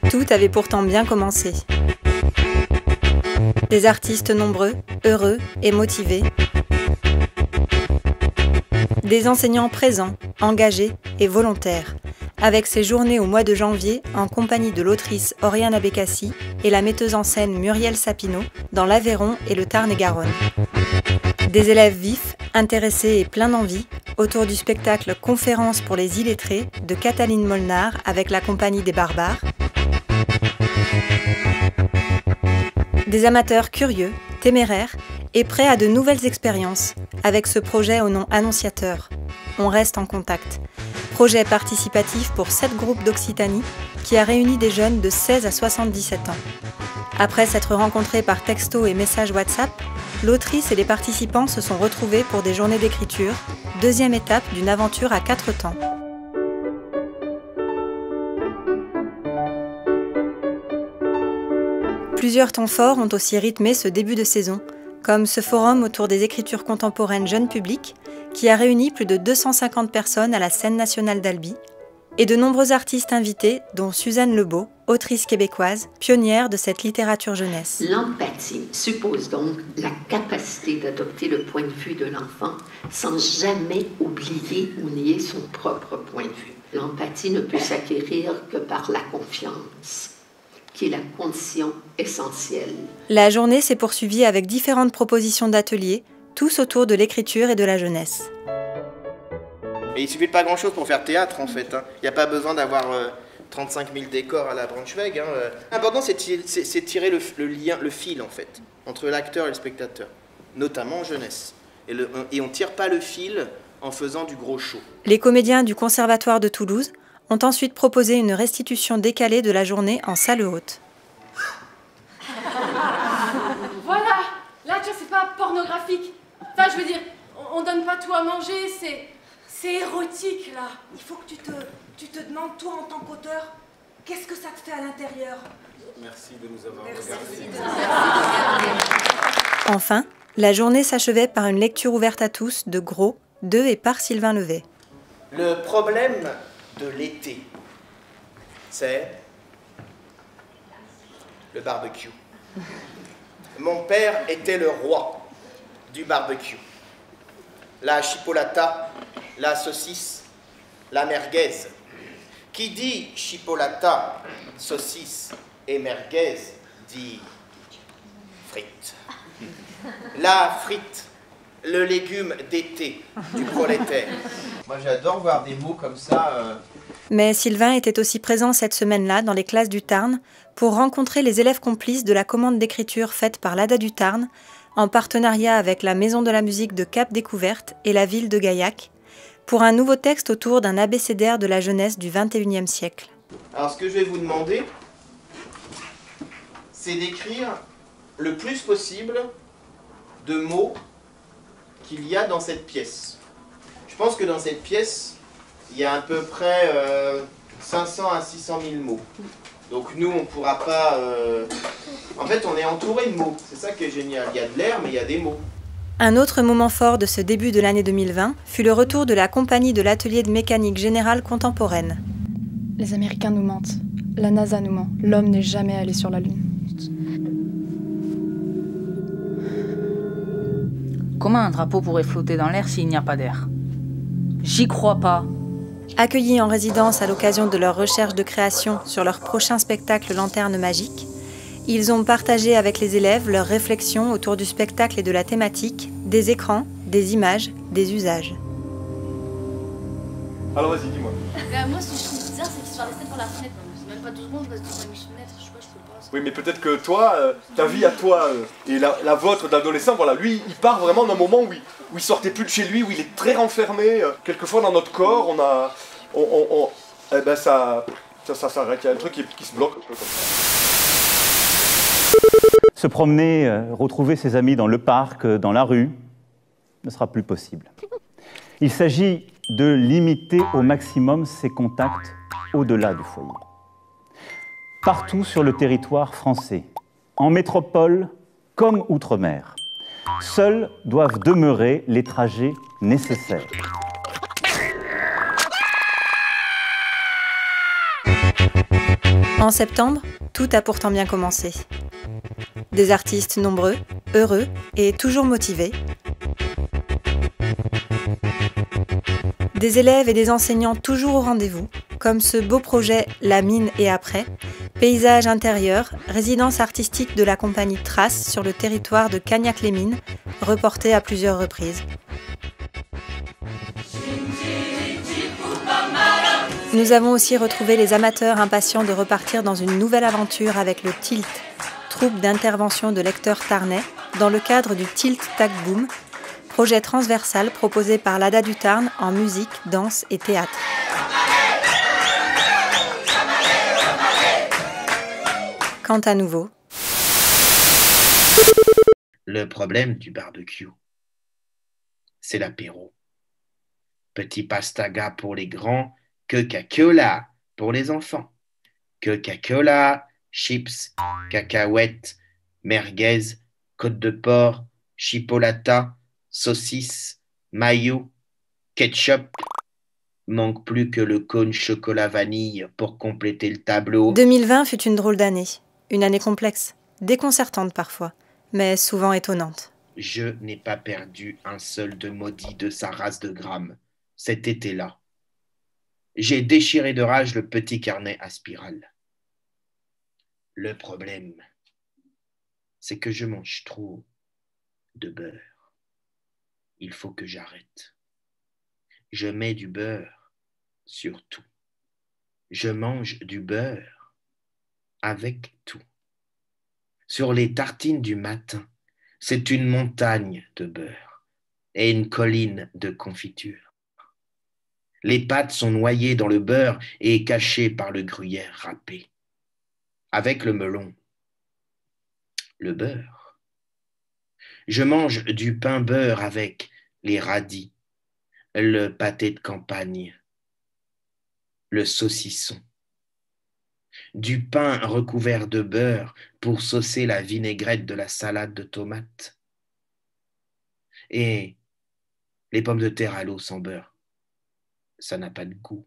Tout avait pourtant bien commencé. Des artistes nombreux, heureux et motivés. Des enseignants présents, engagés et volontaires, avec ces journées au mois de janvier en compagnie de l'autrice Oriana Bekassi et la metteuse en scène Muriel Sapineau dans l'Aveyron et le Tarn-et-Garonne. Des élèves vifs, intéressés et pleins d'envie autour du spectacle Conférence pour les illettrés de Cataline Molnar avec la Compagnie des Barbares. Des amateurs curieux, téméraires et prêts à de nouvelles expériences avec ce projet au nom annonciateur. On reste en contact. Projet participatif pour 7 groupes d'Occitanie qui a réuni des jeunes de 16 à 77 ans. Après s'être rencontrés par texto et messages WhatsApp, l'autrice et les participants se sont retrouvés pour des journées d'écriture, deuxième étape d'une aventure à 4 temps. Plusieurs temps forts ont aussi rythmé ce début de saison, comme ce forum autour des écritures contemporaines jeunes publics, qui a réuni plus de 250 personnes à la Scène nationale d'Albi, et de nombreux artistes invités, dont Suzanne Lebeau, autrice québécoise, pionnière de cette littérature jeunesse. L'empathie suppose donc la capacité d'adopter le point de vue de l'enfant sans jamais oublier ou nier son propre point de vue. L'empathie ne peut s'acquérir que par la confiance, qui est la condition essentielle. La journée s'est poursuivie avec différentes propositions d'ateliers, tous autour de l'écriture et de la jeunesse. Et il suffit de pas grand-chose pour faire théâtre, en fait. Il n'y a pas besoin d'avoir 35 000 décors à la Braunschweig. L'important, c'est tirer le fil, en fait, entre l'acteur et le spectateur, notamment en jeunesse. Et on ne tire pas le fil en faisant du gros show. Les comédiens du Conservatoire de Toulouse ont ensuite proposé une restitution décalée de la journée en salle haute. Voilà, là, tu vois, c'est pas pornographique. Enfin, je veux dire, on donne pas tout à manger, c'est érotique, là. Il faut que tu te demandes, toi, en tant qu'auteur, qu'est-ce que ça te fait à l'intérieur? Merci de nous avoir regardés. Enfin, la journée s'achevait par une lecture ouverte à tous de Gros, de et par Sylvain Levet. Le problème de l'été, c'est le barbecue. Mon père était le roi du barbecue. La chipolata, la saucisse, la merguez. Qui dit chipolata, saucisse et merguez dit frites. La frite, le légume d'été du prolétaire. Moi j'adore voir des mots comme ça. Mais Sylvain était aussi présent cette semaine-là dans les classes du Tarn pour rencontrer les élèves complices de la commande d'écriture faite par l'ADA du Tarn en partenariat avec la Maison de la musique de Cap Découverte et la ville de Gaillac pour un nouveau texte autour d'un abécédaire de la jeunesse du XXIe siècle. Alors ce que je vais vous demander, c'est d'écrire le plus possible de mots qu'il y a dans cette pièce. Je pense que dans cette pièce, il y a à peu près 500 à 600 000 mots. Donc nous, on ne pourra pas... En fait, on est entouré de mots. C'est ça qui est génial. Il y a de l'air, mais il y a des mots. Un autre moment fort de ce début de l'année 2020 fut le retour de la compagnie de l'atelier de mécanique générale contemporaine. Les Américains nous mentent. La NASA nous ment. L'homme n'est jamais allé sur la Lune. Comment un drapeau pourrait flotter dans l'air s'il n'y a pas d'air? J'y crois pas. Accueillis en résidence à l'occasion de leur recherche de création sur leur prochain spectacle Lanterne magique, ils ont partagé avec les élèves leurs réflexions autour du spectacle et de la thématique, des écrans, des images, des usages. Alors vas-y, dis-moi. Moi, ce que je trouve bizarre, c'est qu'ils sont restés par la fenêtre. C'est même pas 12 secondes, parce que c'est une fenêtre, je sais pas, je sais pas. Oui, mais peut-être que toi, ta vie à toi et la vôtre d'adolescent, voilà, lui, il part vraiment d'un moment où il sortait plus de chez lui, où il est très renfermé. Quelquefois, dans notre corps, ça s'arrête. Il y a un truc qui se bloque un peu comme ça. Se promener, retrouver ses amis dans le parc, dans la rue, ne sera plus possible. Il s'agit de limiter au maximum ses contacts au-delà du foyer. Partout sur le territoire français, en métropole comme outre-mer, seuls doivent demeurer les trajets nécessaires. En septembre, tout a pourtant bien commencé. Des artistes nombreux, heureux et toujours motivés. Des élèves et des enseignants toujours au rendez-vous, comme ce beau projet La Mine et après, paysage intérieur, résidence artistique de la compagnie Trace sur le territoire de Cagnac-les-Mines, reporté à plusieurs reprises. Nous avons aussi retrouvé les amateurs impatients de repartir dans une nouvelle aventure avec le Tilt, troupe d'intervention de lecteurs tarnais, dans le cadre du Tilt Tac Boom, projet transversal proposé par l'ADA du Tarn en musique, danse et théâtre. Quant à nouveau, le problème du barbecue, c'est l'apéro. Petit pastaga pour les grands, Coca-Cola pour les enfants. Coca-Cola, chips, cacahuètes, merguez, côte de porc, chipolata, saucisse, mayo, ketchup. Manque plus que le cône chocolat vanille pour compléter le tableau. 2020 fut une drôle d'année. Une année complexe, déconcertante parfois, mais souvent étonnante. Je n'ai pas perdu un seul de maudit de sa race de grammes cet été-là. J'ai déchiré de rage le petit carnet à spirale. Le problème, c'est que je mange trop de beurre. Il faut que j'arrête. Je mets du beurre sur tout. Je mange du beurre avec tout. Sur les tartines du matin, c'est une montagne de beurre et une colline de confiture. Les pâtes sont noyées dans le beurre et cachées par le gruyère râpé. Avec le melon, le beurre. Je mange du pain beurre avec les radis, le pâté de campagne, le saucisson. Du pain recouvert de beurre pour saucer la vinaigrette de la salade de tomates. Et les pommes de terre à l'eau sans beurre, ça n'a pas de goût.